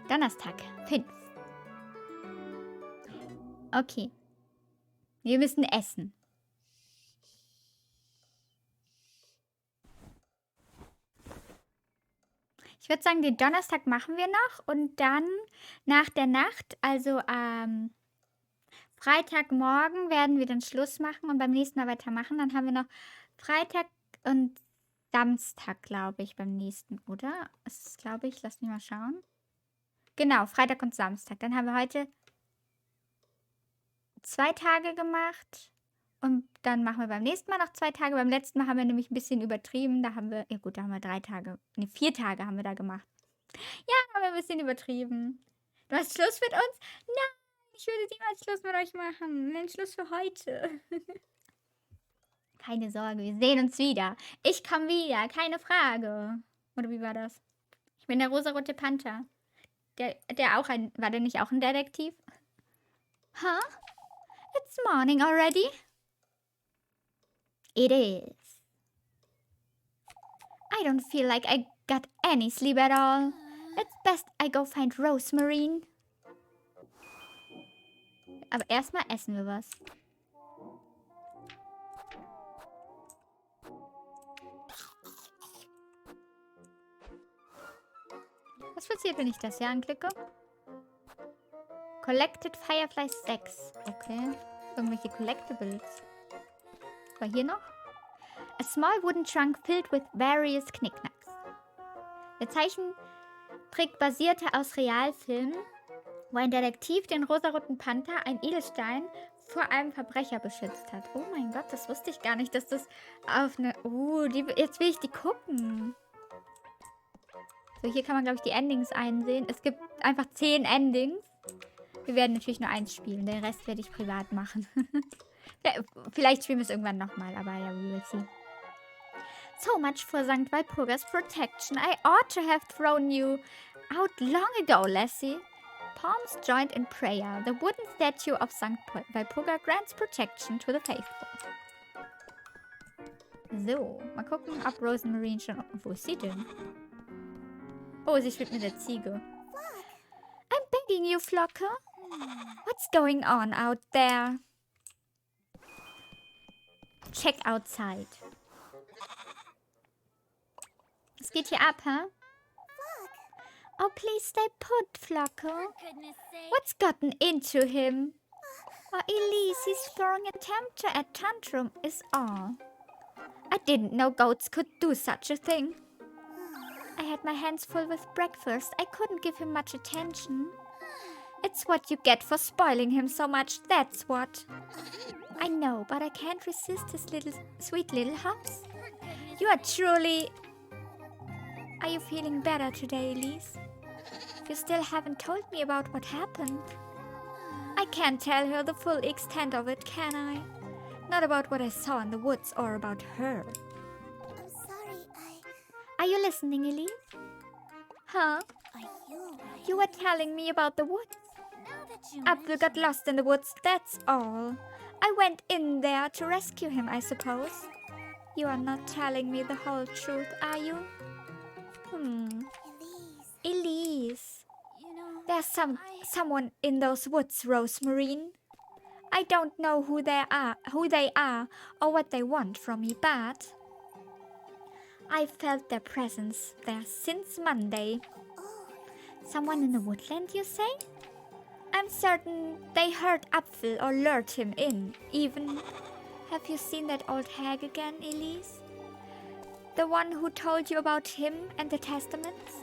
Donnerstag, 5. Okay. Wir müssen essen. Ich würde sagen, den Donnerstag machen wir noch und dann nach der Nacht, also am Freitagmorgen werden wir dann Schluss machen und beim nächsten Mal weitermachen. Dann haben wir noch Freitag und Samstag, glaube ich, beim nächsten, oder? Das ist, glaube ich, lass mich mal schauen. Genau, Freitag und Samstag. Dann haben wir heute 2 Tage gemacht und dann machen wir beim nächsten Mal noch 2 Tage. Beim letzten Mal haben wir nämlich ein bisschen übertrieben. Da haben wir, ja gut, da haben wir 3 Tage, ne, 4 Tage haben wir da gemacht. Ja, haben wir ein bisschen übertrieben. Du hast Schluss mit uns? Nein, ich würde niemals Schluss mit euch machen. Den Schluss für heute. Keine Sorge, wir sehen uns wieder. Ich komme wieder, keine Frage. Oder wie war das? Ich bin der rosarote Panther. Der auch war der nicht auch ein Detektiv? Huh? It's morning already? It is. I don't feel like I got any sleep at all. It's best I go find Rosemary. Aber erstmal essen wir was. Was passiert, wenn ich das hier anklicke? Collected Fireflies 6. Okay. Irgendwelche Collectibles. War hier noch? A small wooden trunk filled with various knickknacks. Der Zeichentrick basierte aus Realfilmen, wo ein Detektiv den rosaroten Panther, ein Edelstein, vor einem Verbrecher beschützt hat. Oh mein Gott, das wusste ich gar nicht, dass das auf eine... jetzt will ich die gucken. So, hier kann man, glaube ich, die Endings einsehen. Es gibt einfach 10 Endings. Wir werden natürlich nur 1 spielen. Den Rest werde ich privat machen. Ja, vielleicht spielen wir es irgendwann nochmal, aber ja, we will see. So much for St. Walpurga's protection. I ought to have thrown you out long ago, Lassie. Palms joined in prayer. The wooden statue of St. Walpurga grants protection to the faithful. So, mal gucken, ob Rosemary schon... Wo ist sie denn? Oh, sie spielt mit der Ziege. I'm begging you, Flocke. What's going on out there? Check outside. Was geht hier ab, hä? Oh, please stay put, Flocke. What's gotten into him? Oh, Elise, he's throwing a tantrum is all. I didn't know goats could do such a thing. I had my hands full with breakfast. I couldn't give him much attention. It's what you get for spoiling him so much, that's what. I know, but I can't resist his sweet little hops. You are truly... Are you feeling better today, Elise? You still haven't told me about what happened. I can't tell her the full extent of it, can I? Not about what I saw in the woods or about her. I'm sorry, Are you listening, Elise? Huh? Are you right? You were telling me about the woods. Now that you Apfel got lost in the woods, that's all. I went in there to rescue him, I suppose. You are not telling me the whole truth, are you? Elise, Elise. you know, There's someone in those woods, Rosemary. I don't know who they are, or what they want from me, but I felt their presence there since Monday. Someone in the woodland, you say? I'm certain they heard Apfel or lured him in, even. Have you seen that old hag again, Elise? The one who told you about him and the testaments?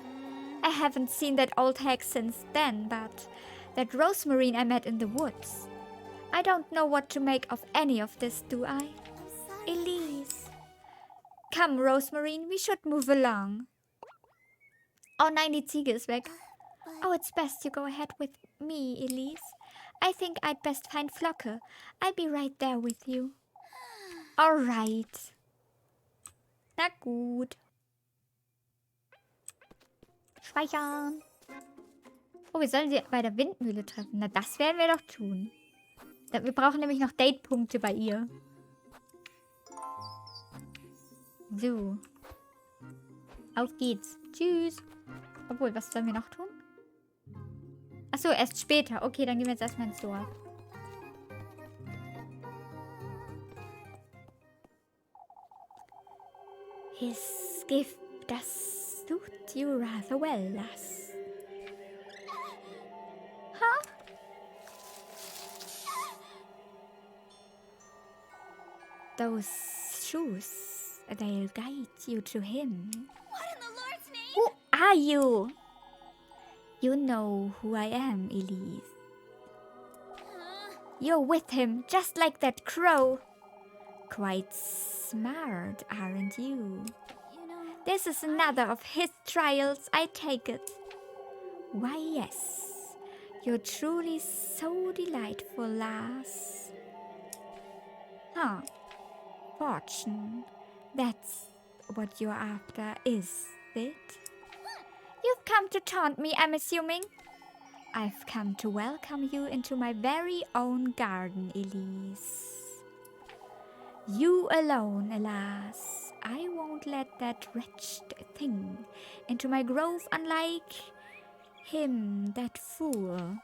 I haven't seen that old hag since then, but that Rosemary I met in the woods. I don't know what to make of any of this, do I? I'm sorry. Elise. Come, Rosemary, we should move along. Oh nein, die Ziege ist weg. Oh, it's best you go ahead with me, Elise. I think I'd best find Flocke. I'll be right there with you. Alright. Na gut. Speichern. Oh, wir sollen sie bei der Windmühle treffen. Na, das werden wir doch tun. Wir brauchen nämlich noch Datepunkte bei ihr. So. Auf geht's. Tschüss. Obwohl, was sollen wir noch tun? Achso, erst später. Okay, dann gehen wir jetzt erstmal ins Dorf. His gift does suit you rather well, lass. Huh? Those shoes, they'll guide you to him. What in the Lord's name? Who are you? You know who I am, Elise. You're with him, just like that crow. Quite smart, aren't you? You know, This is another of his trials, I take it. Why, yes. You're truly so delightful, lass. Huh. Fortune. That's what you're after, is it? You've come to taunt me, I'm assuming. I've come to welcome you into my very own garden, Elise. You alone, alas. I won't let that wretched thing into my grove, unlike him, that fool.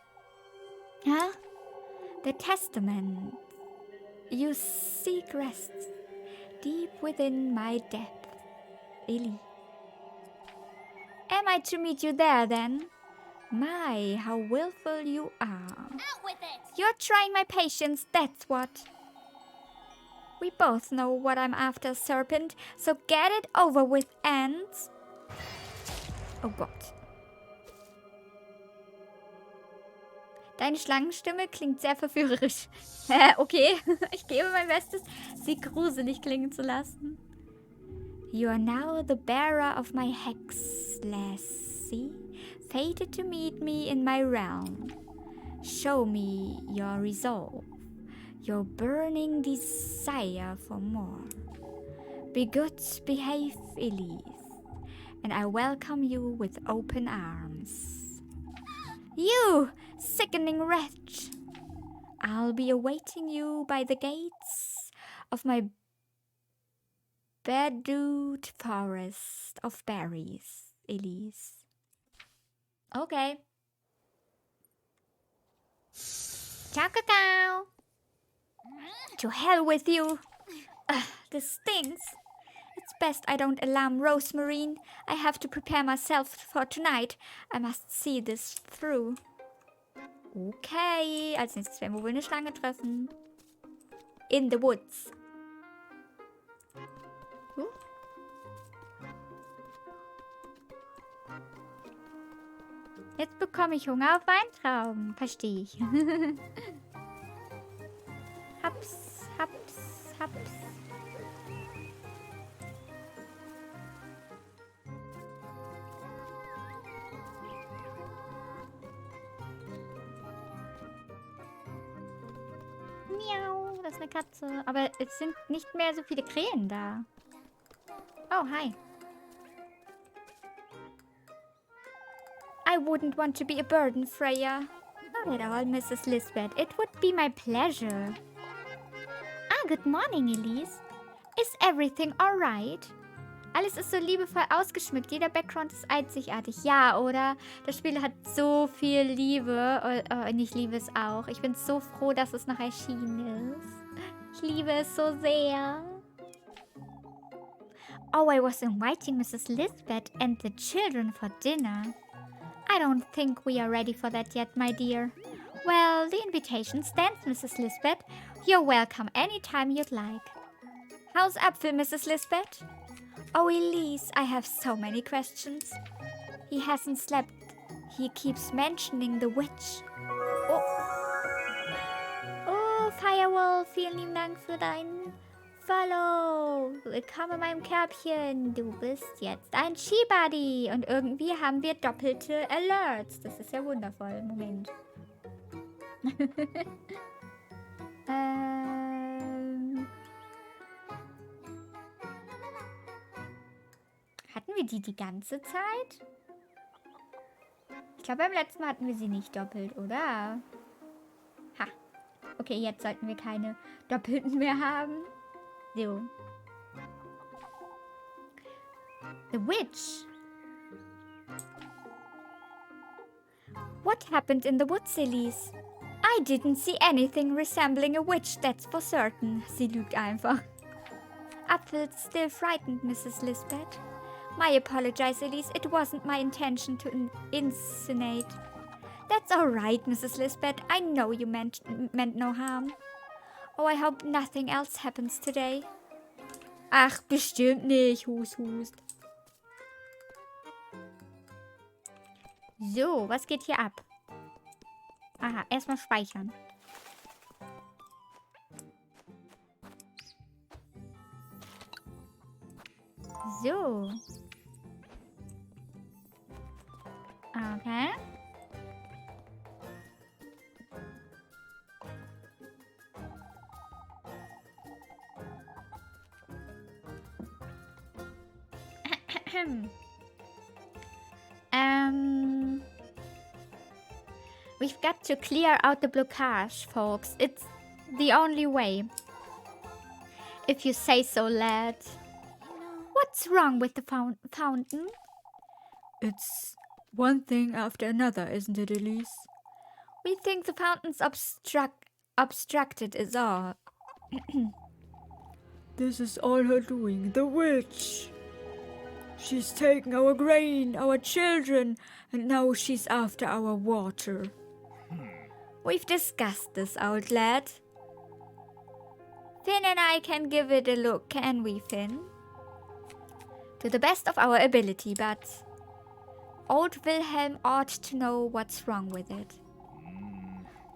Huh? The testament you seek rests deep within my depth, Ellie. Am I to meet you there, then? My, how willful you are. out with it! You're trying my patience, that's what. We both know what I'm after, Serpent, so get it over with, and... Oh Gott. Deine Schlangenstimme klingt sehr verführerisch. Okay, ich gebe mein Bestes, sie gruselig klingen zu lassen. You are now the bearer of my hex, lassie, fated to meet me in my realm. Show me your resolve, your burning desire for more. Be good, behave, Elise, and I welcome you with open arms. You, sickening wretch! I'll be awaiting you by the gates of my bedewed forest of berries, Elise. Okay. Ciao, Kakao! To hell with you! This stinks. It's best I don't alarm Rosemarine. I have to prepare myself for tonight. I must see this through. Okay, als nächstes werden wir wohl eine Schlange treffen. In the woods. Jetzt bekomme ich Hunger auf Weintrauben. Verstehe ich. Haps, haps, haps. Miau, das ist eine Katze. Aber es sind nicht mehr so viele Krähen da. Oh, hi. I wouldn't want to be a burden, Freya. Not at all, Mrs. Lisbeth. It would be my pleasure. Ah, good morning, Elise. Is everything alright? Alles ist so liebevoll ausgeschmückt. Jeder Background ist einzigartig. Ja, oder? Das Spiel hat so viel Liebe. Und ich liebe es auch. Ich bin so froh, dass es noch erschienen ist. Ich liebe es so sehr. Oh, I was inviting Mrs. Lisbeth and the children for dinner. I don't think we are ready for that yet, my dear. Well, the invitation stands, Mrs. Lisbeth. You're welcome anytime you'd like. How's Apfel, Mrs. Lisbeth? Oh, Elise, I have so many questions. He hasn't slept. He keeps mentioning the witch. Oh, Firewall, vielen lieben Dank für dein Follow. Willkommen in meinem Körbchen. Du bist jetzt ein Ski-Buddy. Und irgendwie haben wir doppelte Alerts. Das ist ja wundervoll. Moment. Hatten wir die ganze Zeit? Ich glaube, beim letzten Mal hatten wir sie nicht doppelt, oder? Ha. Okay, jetzt sollten wir keine doppelten mehr haben. So. The Witch. What happened in the woods, Elise? I didn't see anything resembling a witch, that's for certain. Sie lügt einfach. Apfel's still frightened, Mrs. Lisbeth. My apologies, Elise. It wasn't my intention to insinuate. That's all right, Mrs. Lisbeth. I know you meant no harm. Oh, I hope nothing else happens today. Ach, bestimmt nicht. Hust, hust. So, was geht hier ab? Aha, erstmal speichern. So. Okay. We've got to clear out the blockage, folks. It's the only way. If you say so, lad. What's wrong with the fountain? It's one thing after another, isn't it, Elise? We think the fountain's obstructed is all. This is all her doing, the witch. She's taken our grain, our children, and now she's after our water. We've discussed this, old lad. Finn and I can give it a look, can we, Finn? To the best of our ability, but old Wilhelm ought to know what's wrong with it.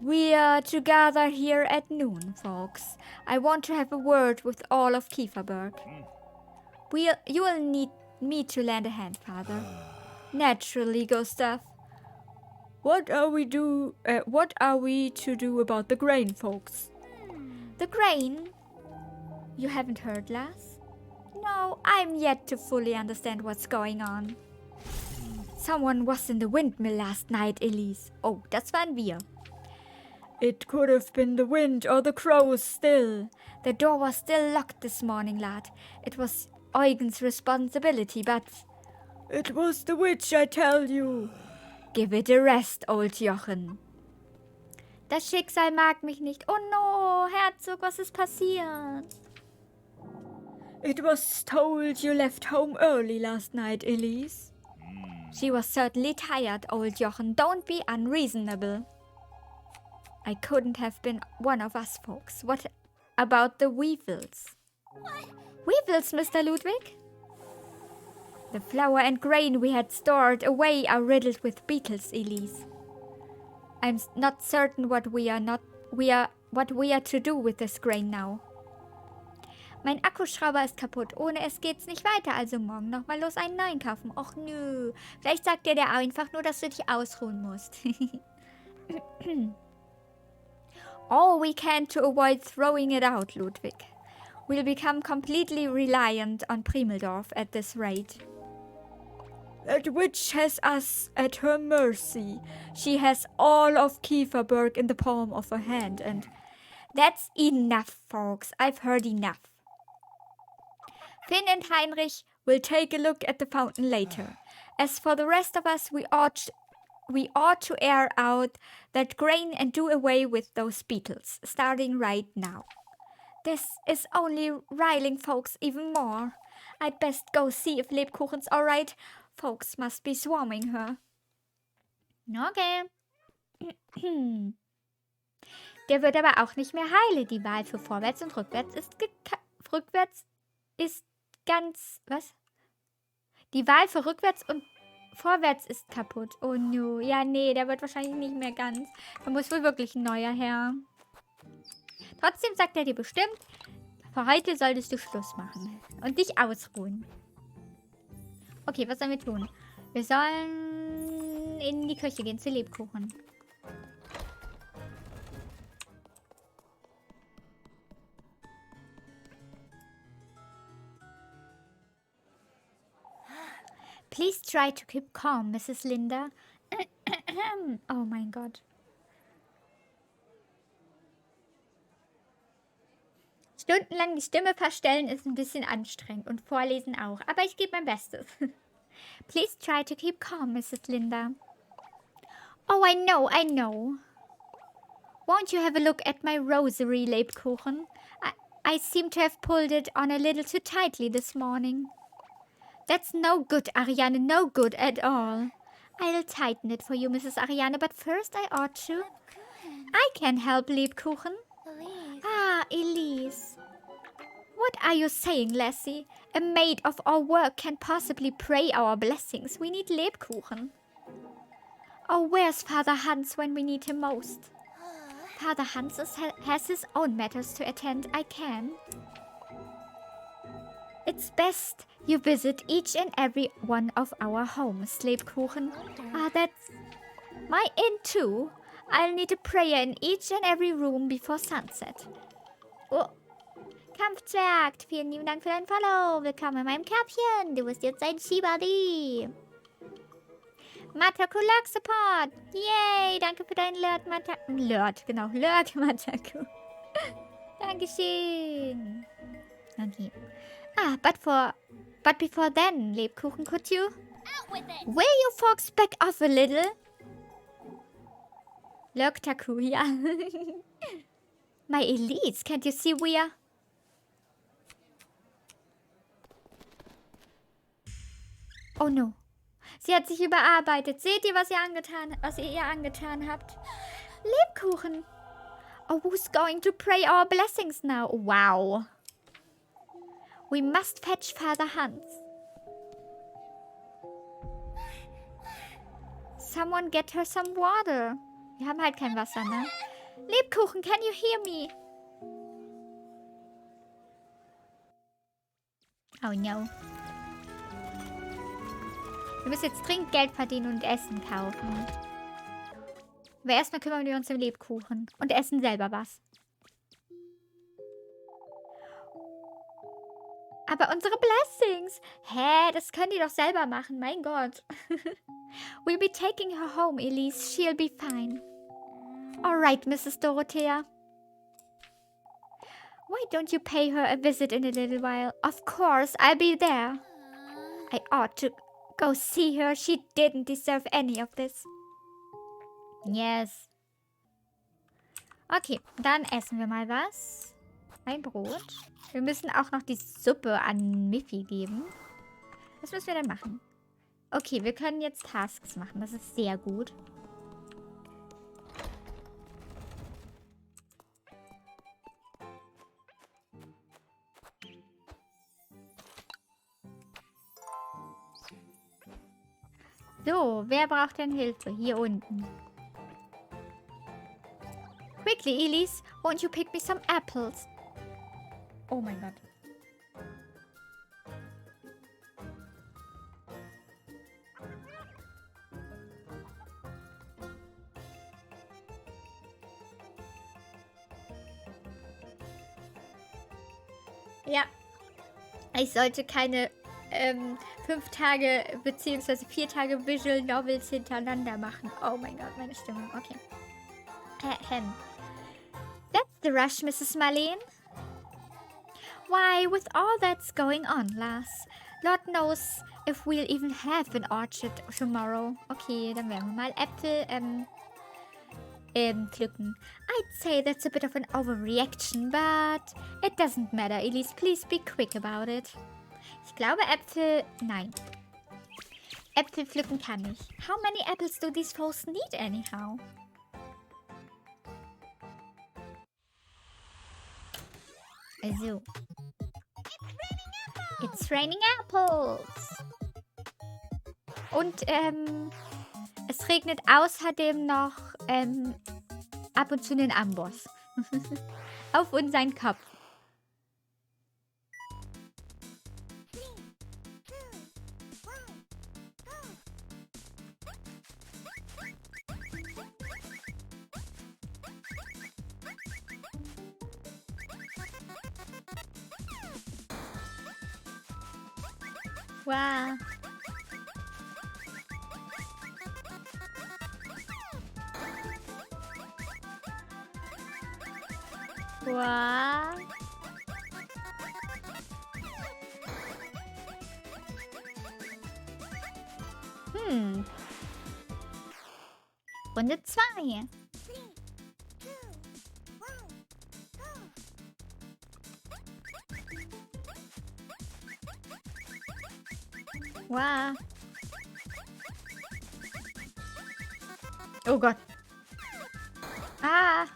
We are to gather here at noon, folks. I want to have a word with all of Kieferberg. You will need me to lend a hand, Father. Naturally, Gustav. What are we to do about the grain, folks? The grain? You haven't heard, lass? No, I'm yet to fully understand what's going on. Someone was in the windmill last night, Elise. Oh, das waren wir. It could have been the wind or the crows still. The door was still locked this morning, lad. It was Eugen's responsibility, but... It was the witch, I tell you. Give it a rest, old Jochen. Das Schicksal mag mich nicht. Oh no, Herzog, was ist passiert? It was told you left home early last night, Elise. She was certainly tired, old Jochen. Don't be unreasonable. I couldn't have been one of us folks. What about the weevils? What? Weevils, Mr. Ludwig? The flour and grain we had stored away are riddled with beetles, Elise. I'm not certain what we are to do with this grain now. Mein Akkuschrauber ist kaputt. Ohne es geht's nicht weiter, also morgen nochmal los einen neuen kaufen. Och nö. Vielleicht sagt dir der einfach nur, dass du dich ausruhen musst. All we can to avoid throwing it out, Ludwig. We'll become completely reliant on Primeldorf at this rate. That witch has us at her mercy. She has all of Kieferberg in the palm of her hand, and that's enough, folks. I've heard enough. Finn and Heinrich will take a look at the fountain later. As for the rest of us, we ought to air out that grain and do away with those beetles, starting right now. This is only riling folks even more. I'd best go see if Lebkuchen's all right. Folks must be swarming her. Okay. Der wird aber auch nicht mehr heile. Die Wahl für vorwärts und rückwärts ist ganz... Was? Die Wahl für rückwärts und vorwärts ist kaputt. Oh no. Ja, nee, der wird wahrscheinlich nicht mehr ganz. Da muss wohl wirklich ein neuer her. Trotzdem sagt er dir bestimmt, für heute solltest du Schluss machen und dich ausruhen. Okay, was sollen wir tun? Wir sollen in die Küche gehen zu Lebkuchen. Please try to keep calm, Mrs. Linda. Oh mein Gott. Stundenlang die Stimme verstellen ist ein bisschen anstrengend und vorlesen auch, aber ich gebe mein Bestes. Please try to keep calm, Mrs. Linda. Oh, I know. Won't you have a look at my rosary, Lebkuchen? I seem to have pulled it on a little too tightly this morning. That's no good, Ariane, no good at all. I'll tighten it for you, Mrs. Ariane, but first I ought to. I can help, Lebkuchen. Elise. Ah, Elise. What are you saying, Lassie? A maid of our work can't possibly pray our blessings. We need Lebkuchen. Oh, where's Father Hans when we need him most? Father Hans has his own matters to attend. I can. It's best you visit each and every one of our homes, Lebkuchen. Ah, that's my inn too. I'll need a prayer in each and every room before sunset. Oh, Kampfjagd, vielen lieben Dank für dein Follow. Willkommen in meinem Körbchen. Du bist jetzt ein Shibadi. Mataku Lurk Support. Yay, danke für deinen Lurk, Mataku. Lurk, Mataku. Dankeschön. Okay. Ah, but before then, Lebkuchen, could you? Out with it. Will you folks back off a little? Lurk Taku, ja. My Elise, can't you see we are... Oh no. Sie hat sich überarbeitet. Seht ihr, was ihr ihr angetan habt? Lebkuchen. Oh, who's going to pray our blessings now? Wow. We must fetch Father Hans. Someone get her some water. Wir haben halt kein Wasser, ne? Lebkuchen, can you hear me? Oh no. Wir müssen jetzt dringend Geld verdienen und Essen kaufen. Aber erstmal kümmern wir uns um Lebkuchen. Und essen selber was. Aber unsere Blessings. Hä, das können die doch selber machen. Mein Gott. We'll be taking her home, Elise. She'll be fine. Alright, Mrs. Dorothea. Why don't you pay her a visit in a little while? Of course, I'll be there. I ought to go see her. She didn't deserve any of this. Yes. Okay, dann essen wir mal was. Ein Brot. Wir müssen auch noch die Suppe an Miffy geben. Was müssen wir denn machen? Okay, wir können jetzt Tasks machen. Das ist sehr gut. So, wer braucht denn Hilfe? Hier unten. Quickly, Elise, won't you pick me some apples? Oh mein Gott. Ja. Ich sollte keine 5 Tage bzw. 4 Tage Visual Novels hintereinander machen. Oh mein Gott, meine Stimmung. Okay. That's the rush, Mrs. Marlene. Why, with all that's going on, lass. Lord knows if we'll even have an orchard tomorrow. Okay, dann werden wir mal Äpfel pflücken. I'd say that's a bit of an overreaction, but it doesn't matter. Elise, please be quick about it. Ich glaube Äpfel... Nein. Äpfel pflücken kann ich. How many apples do these folks need anyhow? Also. It's raining apples. Und es regnet außerdem noch ab und zu einen Amboss. Auf unseren Kopf. Wow. Wow. Runde 2. Wow. Oh Gott. Ah.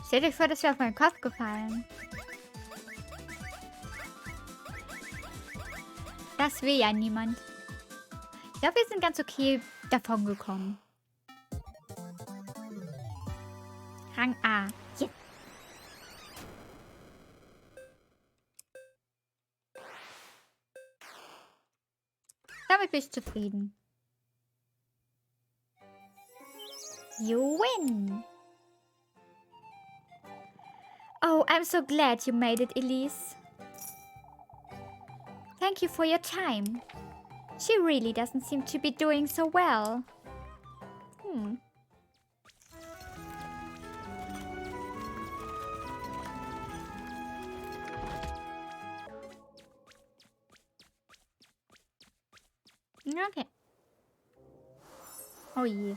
Stellt euch vor, das wäre auf meinen Kopf gefallen. Das will ja niemand. Ich glaube, wir sind ganz okay davon gekommen. Rang A. Yeah. Damit bin ich zufrieden. You win. Oh, I'm so glad you made it, Elise. Thank you for your time. She really doesn't seem to be doing so well. Okay. Oh je.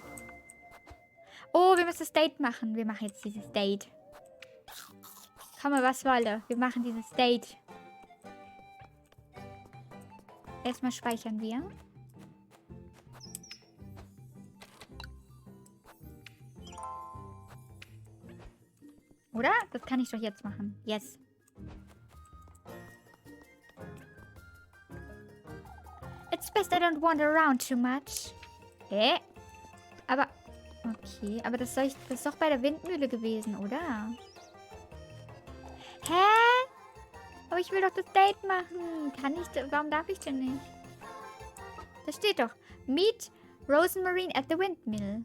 Oh, wir müssen das Date machen. Wir machen jetzt dieses Date. Komme, was wolle. Wir machen dieses Date. Erstmal speichern wir. Oder? Das kann ich doch jetzt machen. Yes. It's best I don't wander around too much. Hä? Aber... Okay, aber das ist doch bei der Windmühle gewesen, oder? Hä? Aber ich will doch das Date machen. Kann ich... Warum darf ich denn nicht? Da steht doch. Meet Rosemarine at the Windmill.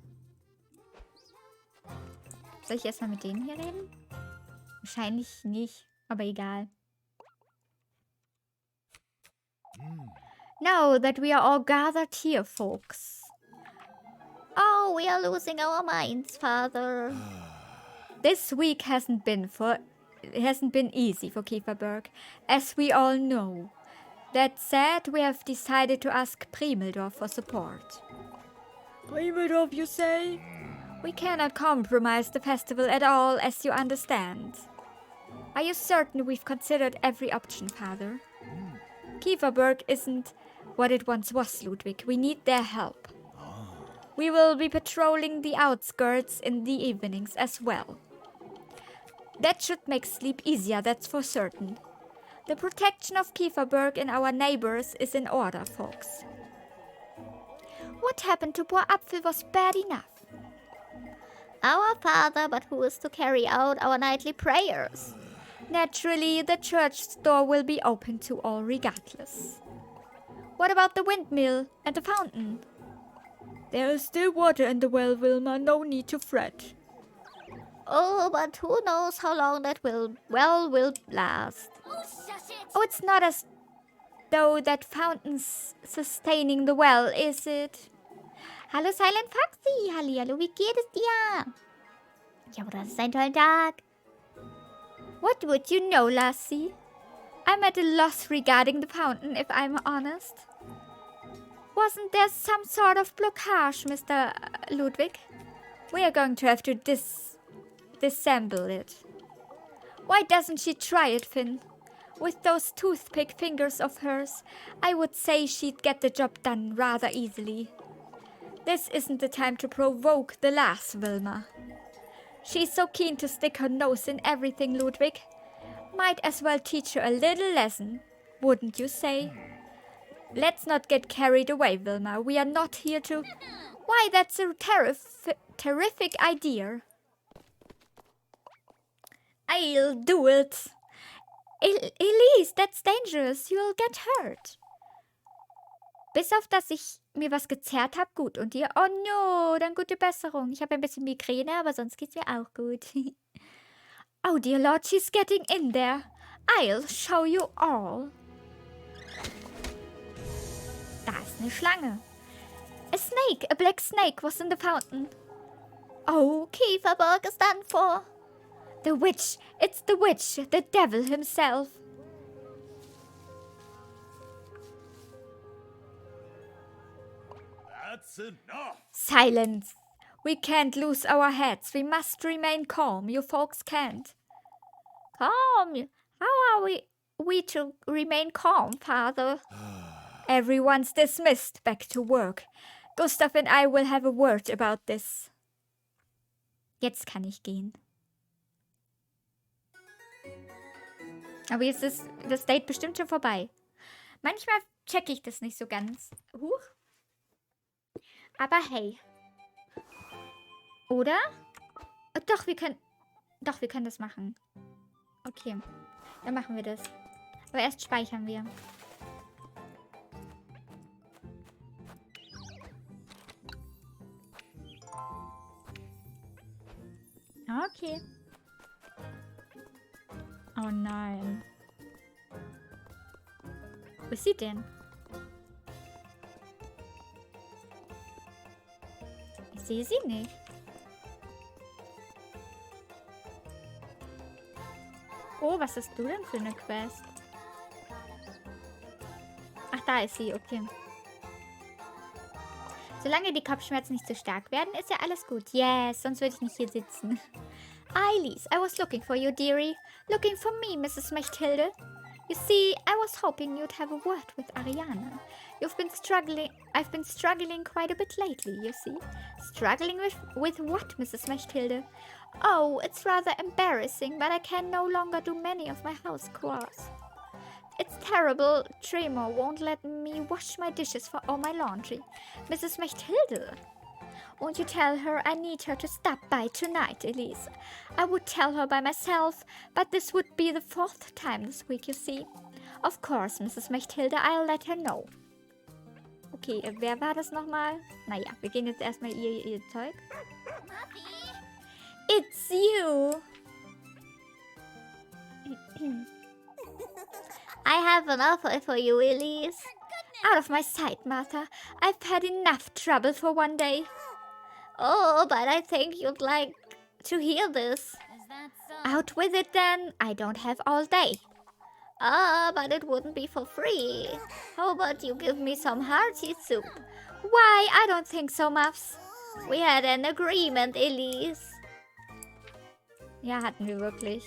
Soll ich erstmal mit denen hier reden? Wahrscheinlich nicht, aber egal. Now that we are all gathered here, folks. Oh, we are losing our minds, Father. This week hasn't been easy for Kieferberg, as we all know. That said, we have decided to ask Primeldorf for support. Primeldorf, you say? We cannot compromise the festival at all, as you understand. Are you certain we've considered every option, Father? Kieferberg isn't what it once was, Ludwig. We need their help. We will be patrolling the outskirts in the evenings as well. That should make sleep easier, that's for certain. The protection of Kieferberg and our neighbors is in order, folks. What happened to poor Apfel was bad enough. Our Father, but who is to carry out our nightly prayers? Naturally, the church door will be open to all regardless. What about the windmill and the fountain? There is still water in the well, Wilma. No need to fret. Oh, but who knows how long that will last. Oh, shush it! Oh, it's not as though that fountain's sustaining the well, is it? Hallo Silent Foxy, hallihallo, wie geht es dir? Ja, aber das ist ein toller Tag. What would you know, lassie? I'm at a loss regarding the fountain, if I'm honest. Wasn't there some sort of blockage, Mr. Ludwig? We are going to have to disassemble it. Why doesn't she try it, Finn? With those toothpick fingers of hers, I would say she'd get the job done rather easily. This isn't the time to provoke the lass, Wilma. She's so keen to stick her nose in everything, Ludwig. Might as well teach her a little lesson, wouldn't you say? Let's not get carried away, Wilma. We are not here to... Why, that's a terrific idea. I'll do it. Elise, that's dangerous. You'll get hurt. Bis auf, dass ich mir was gezerrt habe, gut. Und dir? Oh no, dann gute Besserung. Ich habe ein bisschen Migräne, aber sonst geht's mir auch gut. Oh dear Lord, she's getting in there. I'll show you all. Da ist eine Schlange. A black snake was in the fountain. Oh, Kieferberg is done for. The witch! It's the witch! The devil himself! That's enough. Silence! We can't lose our heads. We must remain calm. You folks can't. Calm! How are we to remain calm, Father? Everyone's dismissed. Back to work. Gustav and I will have a word about this. Jetzt kann ich gehen. Aber jetzt ist das Date bestimmt schon vorbei. Manchmal checke ich das nicht so ganz. Huch. Aber hey. Oder? Doch, wir können das machen. Okay. Dann machen wir das. Aber erst speichern wir. Okay. Oh nein. Wo ist sie denn? Ich sehe sie nicht. Oh, was hast du denn für eine Quest? Ach, da ist sie, okay. Solange die Kopfschmerzen nicht zu stark werden, ist ja alles gut. Yes, sonst würde ich nicht hier sitzen. Elise, I was looking for you, dearie. Looking for me, Mrs. Mechthilde. You see, I was hoping you'd have a word with Ariana. I've been struggling quite a bit lately, you see. Struggling with what, Mrs. Mechthilde? Oh, it's rather embarrassing, but I can no longer do many of my house chores. It's terrible. Tremor won't let me wash my dishes or my laundry. Mrs. Mechthilde, won't you tell her I need her to stop by tonight, Elise? I would tell her by myself, but this would be the 4th time this week, you see. Of course, Mrs. Mechthilde, I'll let her know. Okay, wer war das nochmal? Naja, wir gehen jetzt erstmal ihr Zeug. It's you! I have an offer for you, Elise. Out of my sight, Martha. I've had enough trouble for one day. Oh, but I think you'd like to hear this. Is that so? Out with it then. I don't have all day. Ah, but it wouldn't be for free. How about you give me some hearty soup? Why, I don't think so, Muffs. We had an agreement, Elise. Ja, hatten wir wirklich.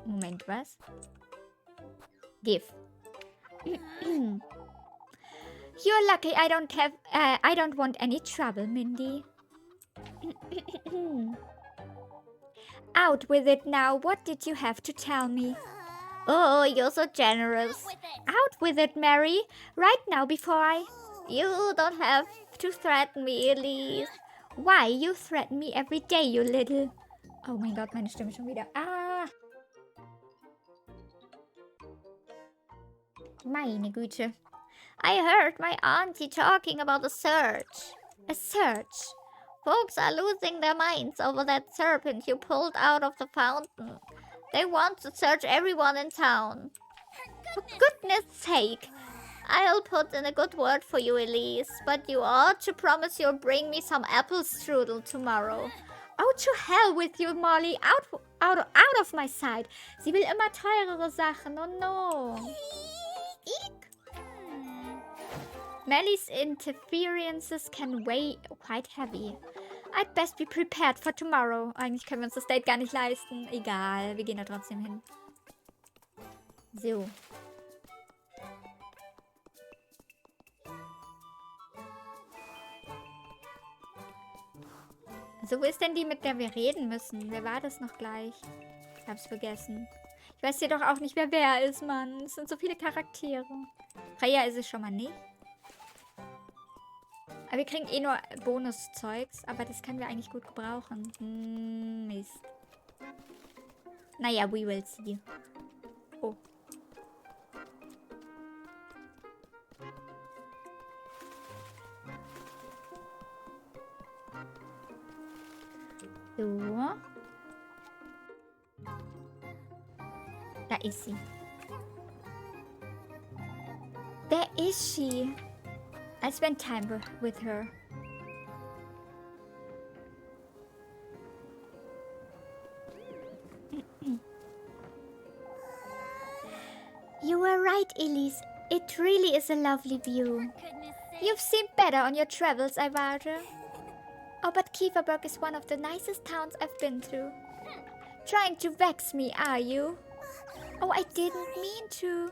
Moment, was? Give. You're lucky I don't want any trouble, Mindy. Out with it now. What did you have to tell me? Oh, you're so generous. With it. Out with it, Mary. Right now before I... You don't have to threaten me, Elise. Why? You threaten me every day, you little... Oh mein Gott, meine Stimme schon wieder. Ah! Meine Güte. I heard my auntie talking about a search. A search? Folks are losing their minds over that serpent you pulled out of the fountain. They want to search everyone in town. For goodness sake! I'll put in a good word for you, Elise, but you ought to promise you'll bring me some apple strudel tomorrow. Oh, to hell with you, Molly. Out of my sight. Sie will immer teurere Sachen. Oh no. Eek. Melly's interferences can weigh quite heavy. I'd best be prepared for tomorrow. Eigentlich können wir uns das Date gar nicht leisten. Egal, wir gehen da trotzdem hin. So. So, wo ist denn die, mit der wir reden müssen? Wer war das noch gleich? Ich hab's vergessen. Ich weiß hier doch auch nicht, wer ist, Mann. Es sind so viele Charaktere. Freya ist es schon mal nicht. Aber wir kriegen eh nur Bonuszeugs. Aber das können wir eigentlich gut gebrauchen. Mist. Naja, we will see. Oh. So. Da ist sie. There is she. I spent time with her. right, Elise. It really is a lovely view. Goodness sake. You've seemed better on your travels, I wager. Oh, but Kieferberg is one of the nicest towns I've been to. Trying to vex me, are you? Oh, I didn't mean to.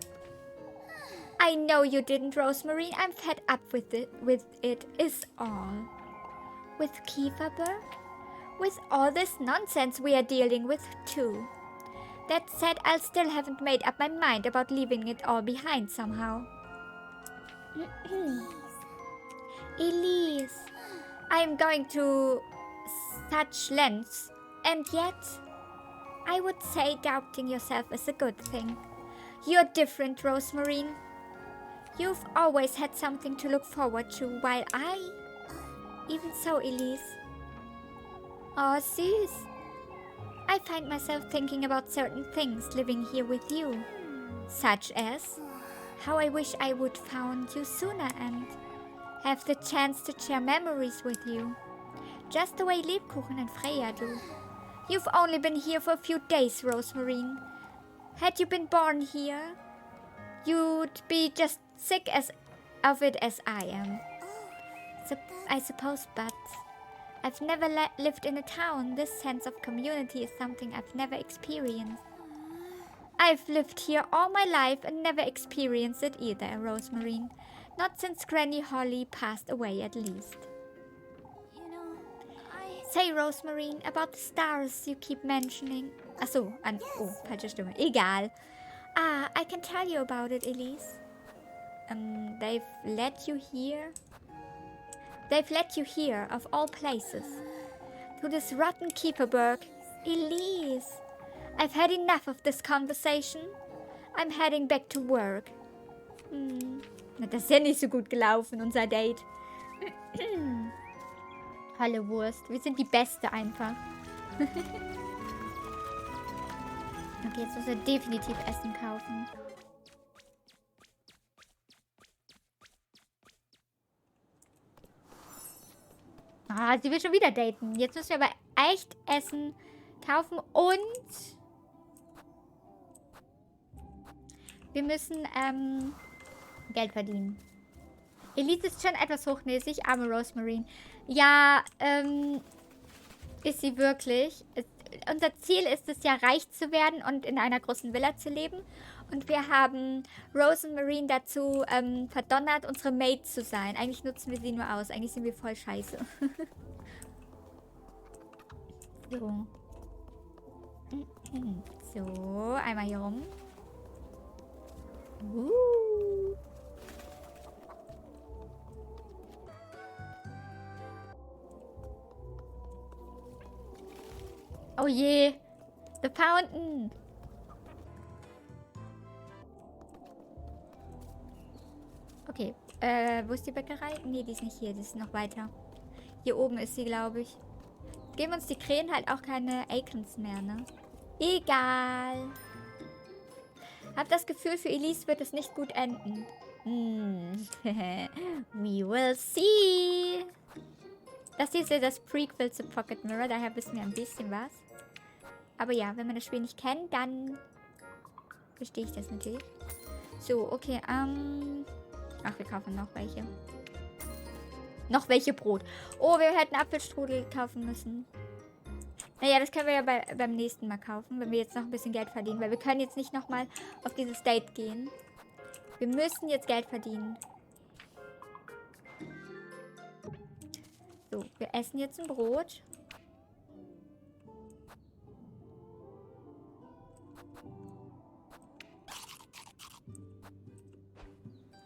I know you didn't, Rosemary. I'm fed up with it, is all. With Kieferberg? With all this nonsense we are dealing with, too. That said, I still haven't made up my mind about leaving it all behind somehow. Elise, I am going to such lengths, and yet, I would say doubting yourself is a good thing. You're different, Rosemarine. You've always had something to look forward to, while I... Even so, Elise. Oh, sis. I find myself thinking about certain things living here with you. Such as how I wish I would found you sooner and have the chance to share memories with you. Just the way Lebkuchen and Freya do. You've only been here for a few days, Rosemarine. Had you been born here, you'd be just sick of it as I am. I suppose, but I've never lived in a town. This sense of community is something I've never experienced. I've lived here all my life and never experienced it either, Rosemarine. Not since Granny Holly passed away, at least. You know, Say, Rosemarine, about the stars you keep mentioning. Achso, oh, falsche Stimme. Egal. Ah, I can tell you about it, Elise. They've let you here. They've let you here, of all places. To this rotten Kieferberg. Elise, I've had enough of this conversation. I'm heading back to work. Na, das ist ja nicht so gut gelaufen, unser Date. Halle Wurst. Wir sind die Beste einfach. Okay, jetzt muss er definitiv Essen kaufen. Ah, sie will schon wieder daten. Jetzt müssen wir aber echt Essen kaufen und wir müssen Geld verdienen. Elise ist schon etwas hochnäsig, arme Rosemarine. Ja, ist sie wirklich. Unser Ziel ist es ja, reich zu werden und in einer großen Villa zu leben. Und wir haben Rosemarine dazu verdonnert, unsere Maid zu sein. Eigentlich nutzen wir sie nur aus. Eigentlich sind wir voll scheiße. So. So, einmal hier rum. Oh je. The Fountain. Okay. Wo ist die Bäckerei? Nee, die ist nicht hier. Die ist noch weiter. Hier oben ist sie, glaube ich. Geben uns die Krähen halt auch keine Acons mehr, ne? Egal. Hab das Gefühl, für Elise wird es nicht gut enden. We will see. Das hier ist ja das Prequel zu Pocket Mirror. Daher wissen wir ein bisschen was. Aber ja, wenn man das Spiel nicht kennt, dann verstehe ich das natürlich. So, okay, ach, wir kaufen noch welche. Noch welche Brot. Oh, wir hätten Apfelstrudel kaufen müssen. Naja, das können wir ja beim nächsten Mal kaufen, wenn wir jetzt noch ein bisschen Geld verdienen. Weil wir können jetzt nicht nochmal auf dieses Date gehen. Wir müssen jetzt Geld verdienen. So, wir essen jetzt ein Brot.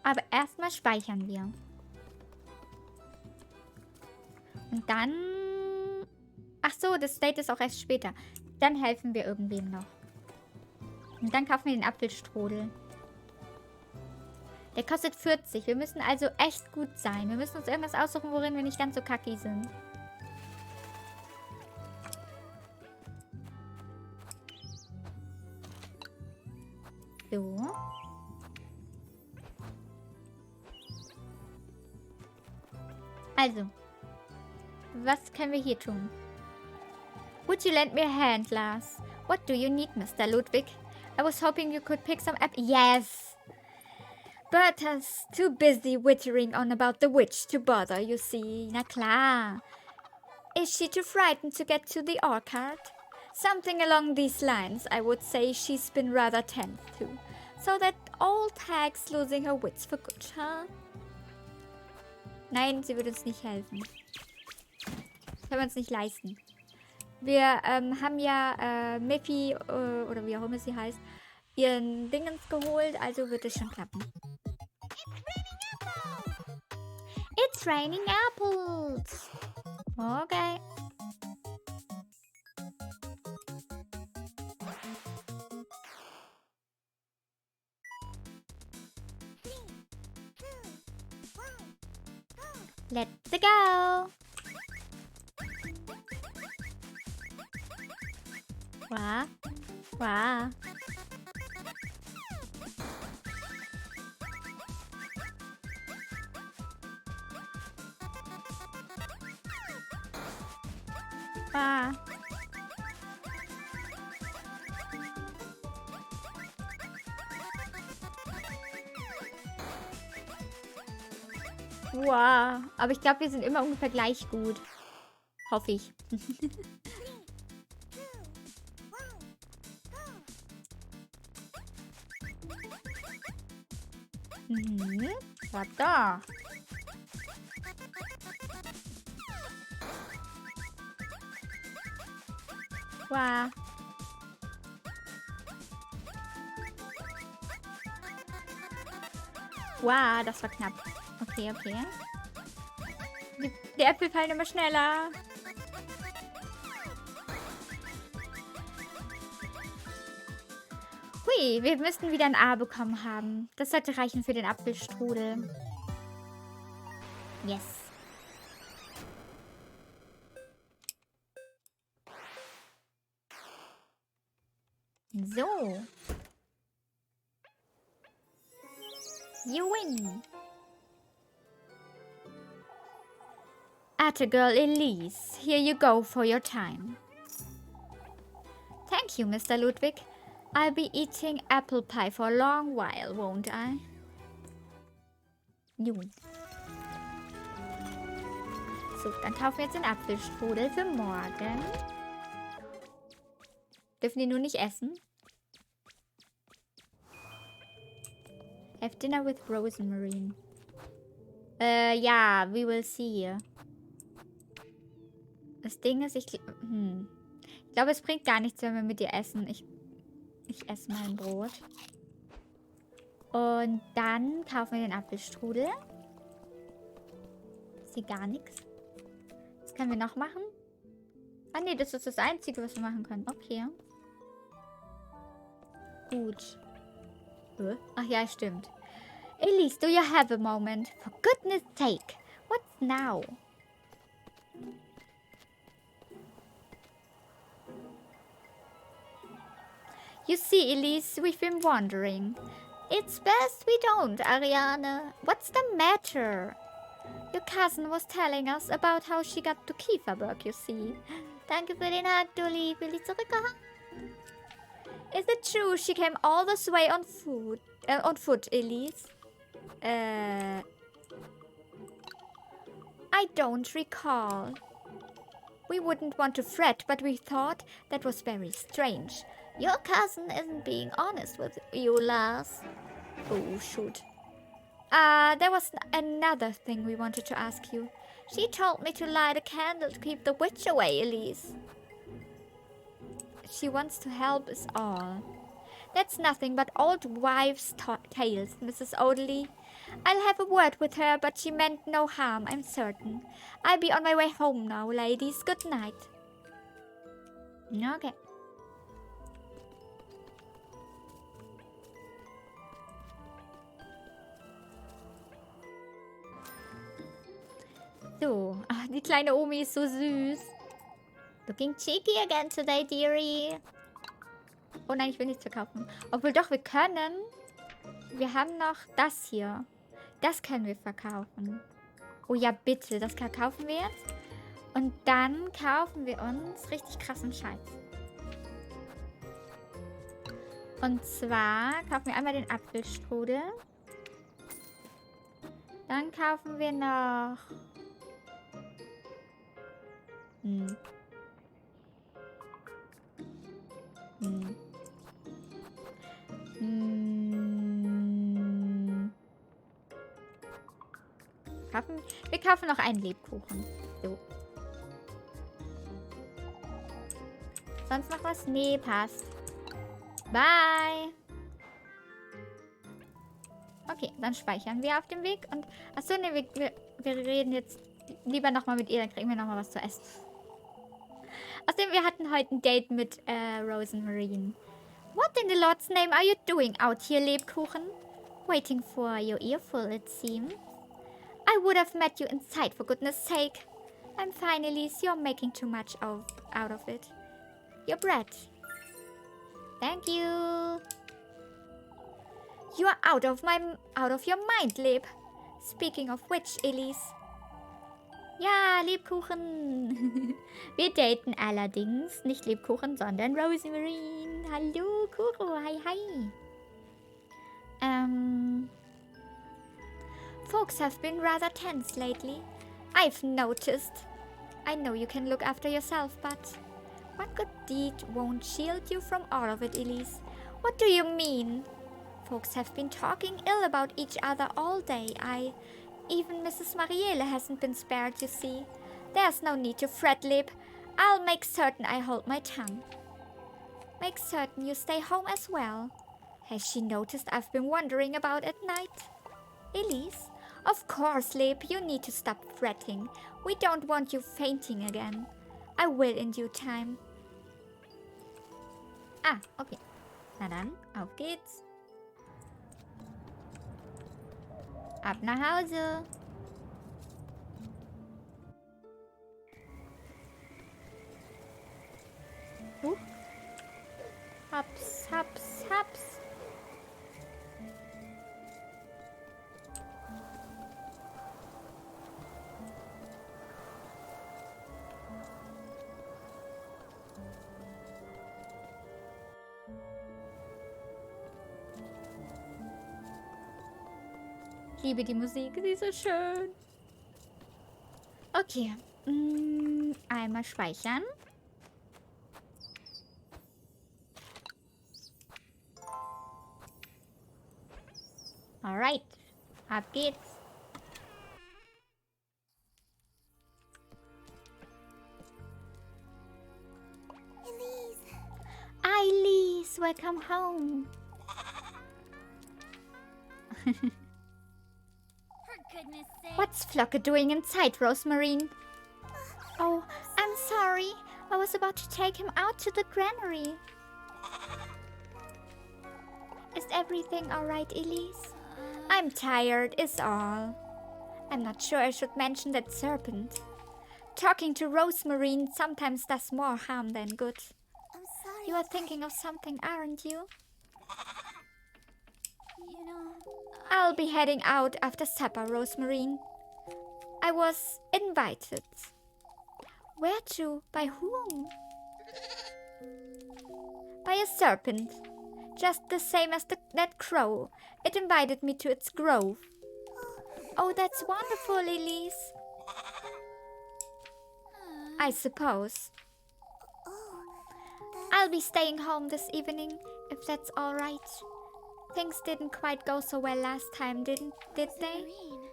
Aber erstmal speichern wir. Und dann... Ach so, das Date ist auch erst später. Dann helfen wir irgendwem noch. Und dann kaufen wir den Apfelstrudel. Der kostet 40. Wir müssen also echt gut sein. Wir müssen uns irgendwas aussuchen, worin wir nicht ganz so kacki sind. So. Also. Was können wir hier tun? Would you lend me a hand, Lars? What do you need, Mr. Ludwig? I was hoping you could pick some up. Yes! Bertha's too busy wittering on about the witch to bother, you see. Na klar. Is she too frightened to get to the orchard? Something along these lines, I would say she's been rather tense to. So that old hag's losing her wits for good, huh? Nein, sie wird uns nicht helfen. Können wir uns nicht leisten. Wir haben ja Miffy, oder wie auch immer sie heißt, ihren Dingens geholt, also wird es schon klappen. It's raining apples. Okay. Let's go. Wow. Wow. Wow. Wow. Aber ich glaube, wir sind immer ungefähr gleich gut. Hoffe ich. Was da? Wow. Wow, das war knapp. Okay, okay. Die Äpfel fallen immer schneller. Hui, wir müssten wieder ein A bekommen haben. Das sollte reichen für den Apfelstrudel. Yes. So. You win. Atta girl Elise, here you go for your time. Thank you, Mr. Ludwig. I'll be eating apple pie for a long while, won't I? Nun. So, dann kaufen wir jetzt den Apfelstrudel für morgen. Dürfen die nur nicht essen? Have dinner with Rosemary. Ja, we will see. Das Ding ist, ich glaube, es bringt gar nichts, wenn wir mit ihr essen. Ich esse mein Brot. Und dann kaufen wir den Apfelstrudel. Ist hier gar nichts. Was können wir noch machen? Ah ne, das ist das Einzige, was wir machen können. Okay. Gut. Ach ja, stimmt. Elise, do you have a moment? For goodness sake. What's now? You see, Elise, we've been wondering. It's best we don't, Ariane. What's the matter? Your cousin was telling us about how she got to Kieferberg, you see. Danke für den Hack, du lieb. Will ich zurückgehangen? Is it true she came all this way on foot, Elise? I don't recall. We wouldn't want to fret, but we thought that was very strange. Your cousin isn't being honest with you, Lars. Oh, shoot. There was another thing we wanted to ask you. She told me to light a candle to keep the witch away, Elise. She wants to help us all. That's nothing but old wives' tales, Mrs. Odeley. I'll have a word with her, but she meant no harm, I'm certain. I'll be on my way home now, ladies. Good night. Okay. So, ach, die kleine Omi ist so süß. Looking cheeky again today, dearie. Oh nein, ich will nichts verkaufen. Obwohl doch, wir können. Wir haben noch das hier. Das können wir verkaufen. Oh ja, bitte. Das kaufen wir jetzt. Und dann kaufen wir uns richtig krassen Scheiß. Und zwar kaufen wir einmal den Apfelstrudel. Dann kaufen wir noch... Hm. Hm. Hm. Wir kaufen noch einen Lebkuchen. So. Sonst noch was? Nee, passt. Bye. Okay, dann speichern wir auf dem Weg. Und achso, ne, wir reden jetzt lieber nochmal mit ihr. Dann kriegen wir nochmal was zu essen. Außerdem, wir hatten heute ein Date mit Rosemary. What in the Lord's name are you doing out here, Lebkuchen? Waiting for your earful, it seems. I would have met you inside, for goodness sake. I'm fine, Elise. You're making too much out of it. Your bread. Thank you. You are out of your mind, Leb. Speaking of which, Elise. Ja, Lebkuchen. Wir daten allerdings nicht Lebkuchen, sondern Rosemary. Hallo, Kuro. Hi, hi. Folks have been rather tense lately. I've noticed. I know you can look after yourself, but one good deed won't shield you from all of it, Elise. What do you mean? Folks have been talking ill about each other all day. Even Mrs. Marielle hasn't been spared, you see. There's no need to fret, Lib. I'll make certain I hold my tongue. Make certain you stay home as well. Has she noticed I've been wandering about at night? Elise? Of course, Lib, you need to stop fretting. We don't want you fainting again. I will in due time. Ah, okay. Na dann, auf geht's. Ab nach Hause. Haps, haps, haps. Ich liebe die Musik, sie ist so schön. Okay. Einmal speichern. Alright. Ab geht's. Elise, welcome home. What's Flocke doing inside, Rosemary? Oh, I'm sorry. I was about to take him out to the granary. Is everything alright, Elise? I'm tired, is all. I'm not sure I should mention that serpent. Talking to Rosemary sometimes does more harm than good. I'm sorry. You are thinking of something, aren't you? You know, I'll be heading out after supper, Rosemary. I was invited. Where to? By whom? By a serpent. Just the same as that crow. It invited me to its grove. Oh, that's wonderful, Elise. I suppose. I'll be staying home this evening, if that's all right. Things didn't quite go so well last time, did they?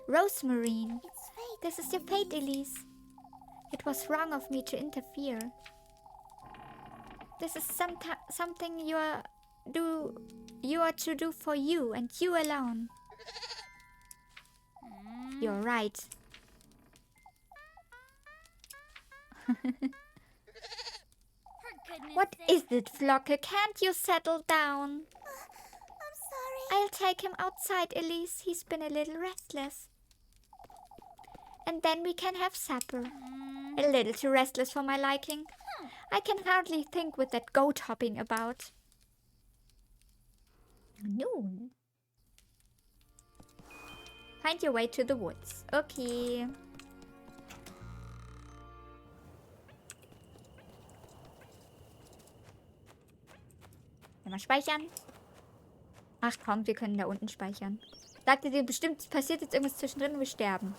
Rosemary. it's fate. This is your fate, Elise. It was wrong of me to interfere. This is something you are to do for you and you alone. You're right. What is it, Flocke? Can't you settle down? I'm sorry. I'll take him outside, Elise. He's been a little restless. And then we can have supper. A little too restless for my liking. I can hardly think with that goat hopping about. Noon. Find your way to the woods. Okay. Mal speichern. Ach komm, wir können da unten speichern. Dachte dir bestimmt, passiert jetzt irgendwas zwischendrin und wir sterben.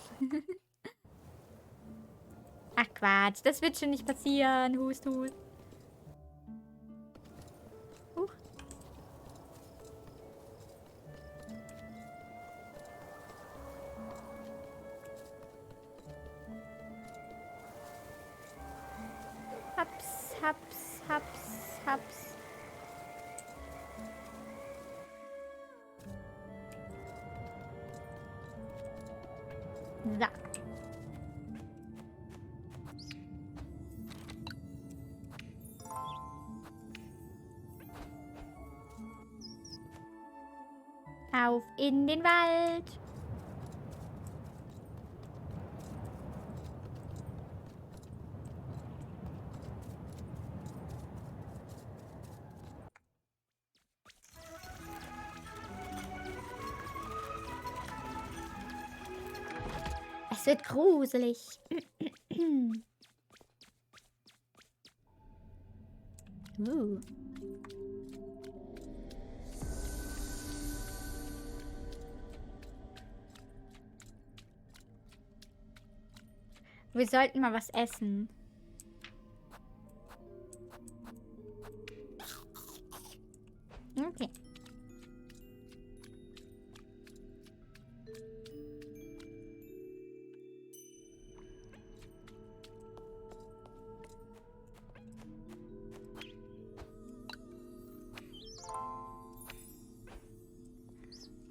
Ach Quatsch, das wird schon nicht passieren. Hust, hust. Huch. Haps, haps, haps, haps. So. Auf in den Wald. Es wird gruselig. Wir sollten mal was essen. Okay.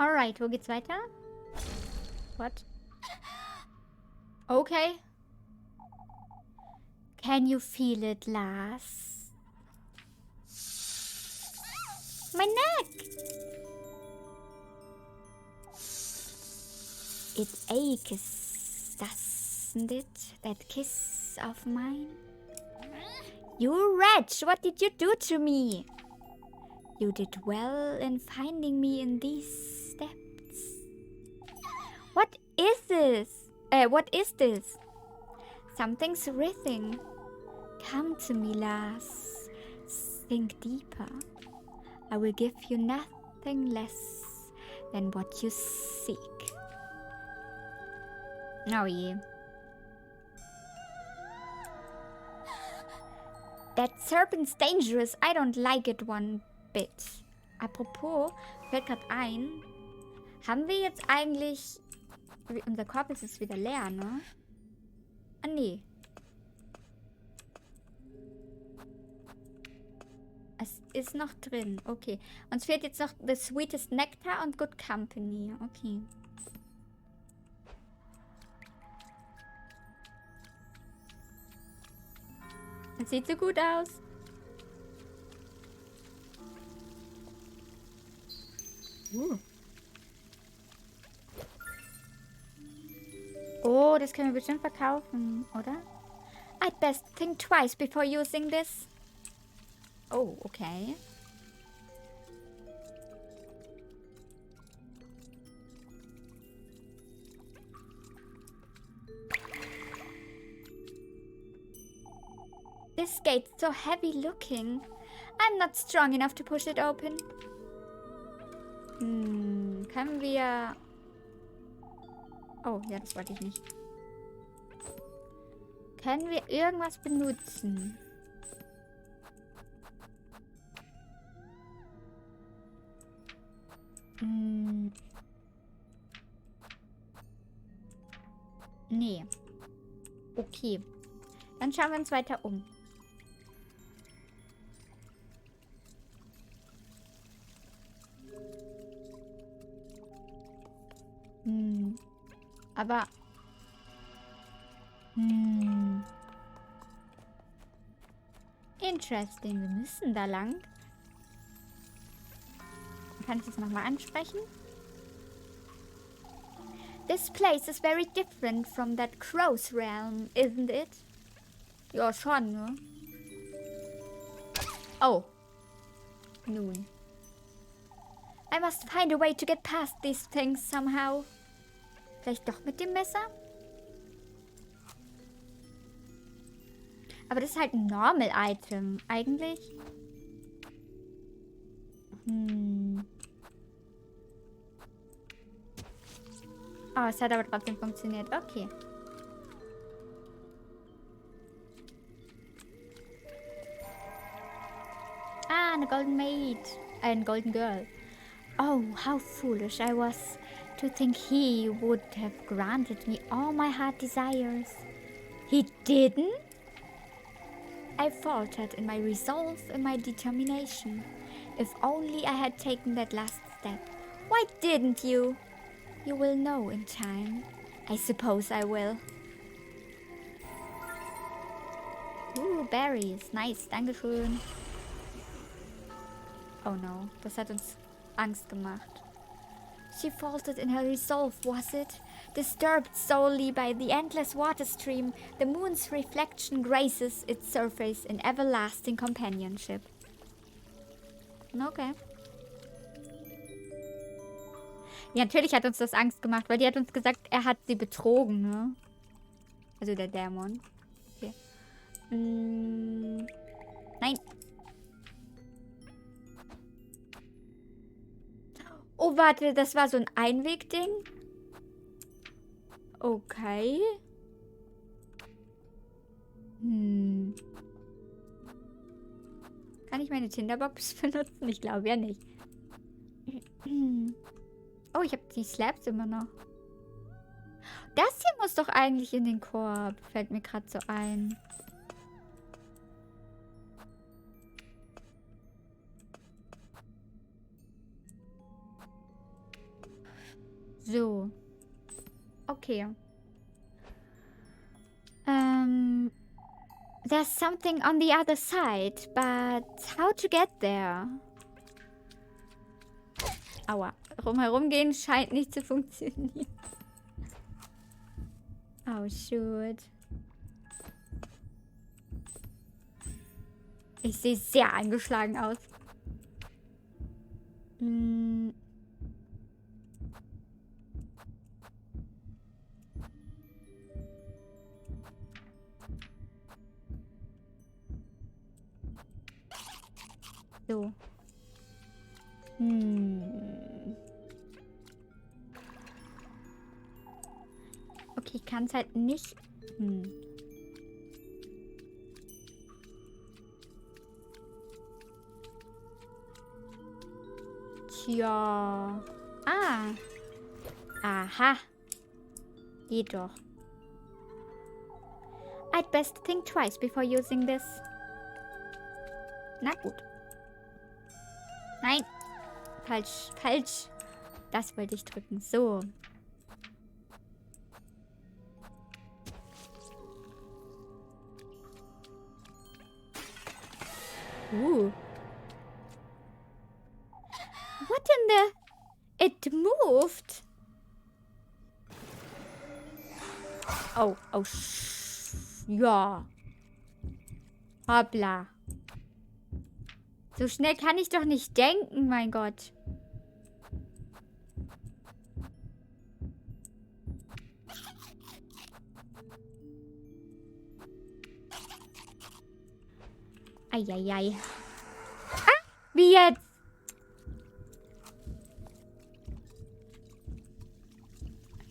Alright, wo geht's weiter? What? Okay. Can you feel it, Lars? My neck! It aches, doesn't it? That kiss of mine? You wretch! What did you do to me? You did well in finding me in these steps. What is this? What is this? Something's writhing. Come to me, Lars. Sink deeper. I will give you nothing less than what you seek. Oh je. That serpent's dangerous. I don't like it one bit. Apropos, fällt gerade ein. Haben wir jetzt eigentlich... Unser Korb ist jetzt wieder leer, ne? Ah, nee. Es ist noch drin. Okay. Uns fehlt jetzt noch The Sweetest Nectar und Good Company. Okay. Das sieht so gut aus. Oh, das können wir bestimmt verkaufen, oder? I'd best think twice before using this. Oh, okay. This gate's so heavy looking. I'm not strong enough to push it open. Können wir... Oh, ja, das wollte ich nicht. Können wir irgendwas benutzen? Nee. Okay. Dann schauen wir uns weiter um. Aber... Interesting. Wir müssen da lang. Kann ich das nochmal ansprechen? This place is very different from that crow's realm, isn't it? Ja, schon, ne? Oh. Nun. I must find a way to get past these things somehow. Vielleicht doch mit dem Messer? Aber das ist halt ein Normal-Item, eigentlich. Oh, es hat aber trotzdem funktioniert. Okay. Ah, eine Golden Maid. Ein Golden Girl. Oh, how foolish I was to think he would have granted me all my heart desires. He didn't? I faltered in my resolve and my determination. If only I had taken that last step. Why didn't you? You will know in time. I suppose I will. Berries. Nice. Dankeschön. Oh no. Das hat uns Angst gemacht. She faltered in her resolve, was it? Disturbed solely by the endless water stream, the moon's reflection graces its surface in everlasting companionship. Okay. Ja, natürlich hat uns das Angst gemacht, weil die hat uns gesagt, er hat sie betrogen, ne? Also der Dämon. Okay. Nein. Oh, warte, das war so ein Einwegding? Okay. Kann ich meine Tinderbox benutzen? Ich glaube ja nicht. Oh, ich habe die Slabs immer noch. Das hier muss doch eigentlich in den Korb. Fällt mir gerade so ein. So. Okay. There's something on the other side, but how to get there? Aua. Rumherum gehen scheint nicht zu funktionieren. Oh, shoot. Ich sehe sehr angeschlagen aus. So. Okay, ich kann es halt nicht... Tja. Ah. Aha. Geht doch. I'd best think twice before using this. Na gut. Nein. Falsch. Falsch. Das wollte ich drücken. So. What in the... It moved. Oh, oh. Ja. Hoppla. So schnell kann ich doch nicht denken, mein Gott. Eieiei. Ah, wie jetzt?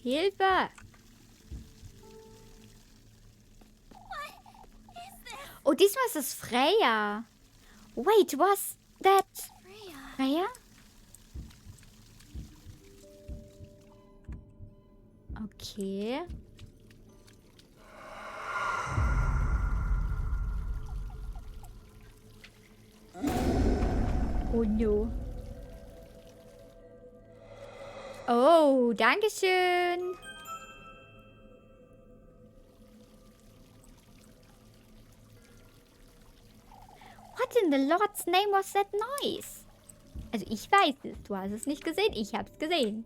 Hilfe! Oh, diesmal ist es Freya. Wait, was that? Freya? Okay. Oh no. Oh, danke schön. What in the Lord's name was that noise? Also ich weiß es. Du hast es nicht gesehen. Ich hab's gesehen.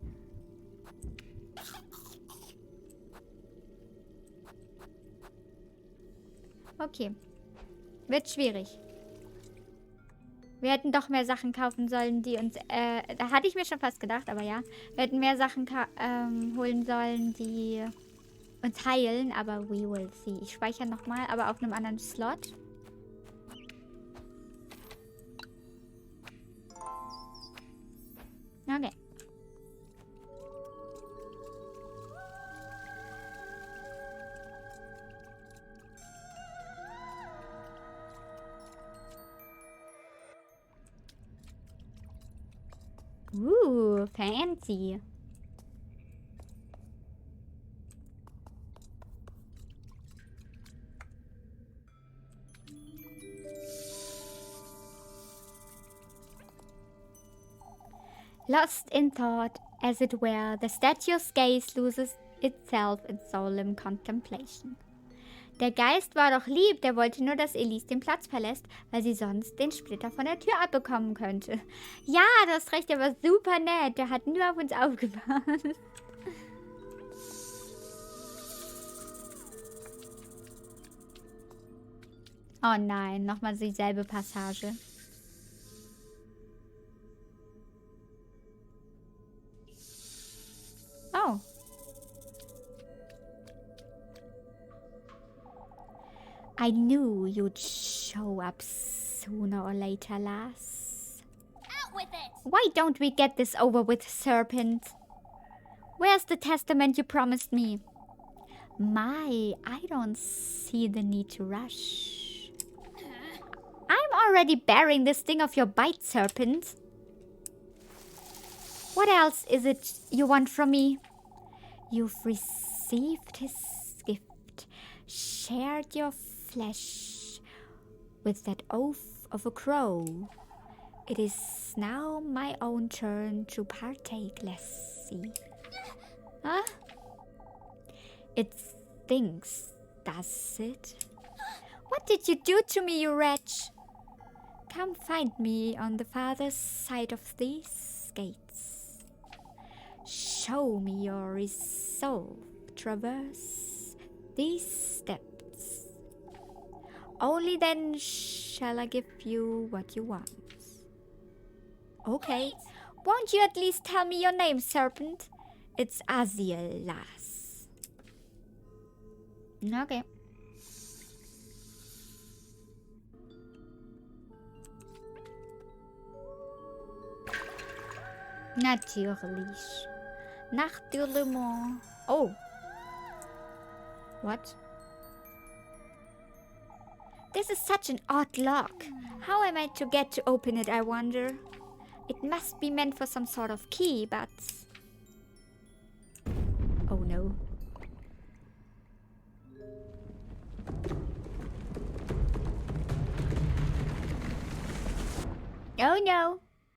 Okay. Wird schwierig. Wir hätten doch mehr Sachen kaufen sollen, die uns... da hatte ich mir schon fast gedacht, aber ja. Wir hätten mehr Sachen holen sollen, die uns heilen, aber we will see. Ich speichere nochmal, aber auf einem anderen Slot. Okay. Ooh, fancy. Lost in thought, as it were, the statue's gaze loses itself in solemn contemplation. Der Geist war doch lieb, der wollte nur, dass Elise den Platz verlässt, weil sie sonst den Splitter von der Tür abbekommen könnte. Ja, du hast recht, der war super nett, der hat nur auf uns aufgepasst. Oh nein, nochmal dieselbe Passage. Oh. I knew you'd show up sooner or later, lass. Out with it! Why don't we get this over with, Serpent? Where's the testament you promised me? My, I don't see the need to rush. I'm already bearing the sting of your bite, Serpent. What else is it you want from me? You've received his gift, shared your flesh with that oath of a crow. It is now my own turn to partake, Lassie. Huh? It stinks, does it? What did you do to me, you wretch? Come find me on the farther side of these gates. Show me your resolve. Traverse these steps. Only then shall I give you what you want. Okay. Won't you at least tell me your name, Serpent? It's Aziel, lass. Okay. Natürlich. Naturellement. Oh. What? This is such an odd lock. How am I to get to open it, I wonder? It must be meant for some sort of key, but... Oh no. Oh no.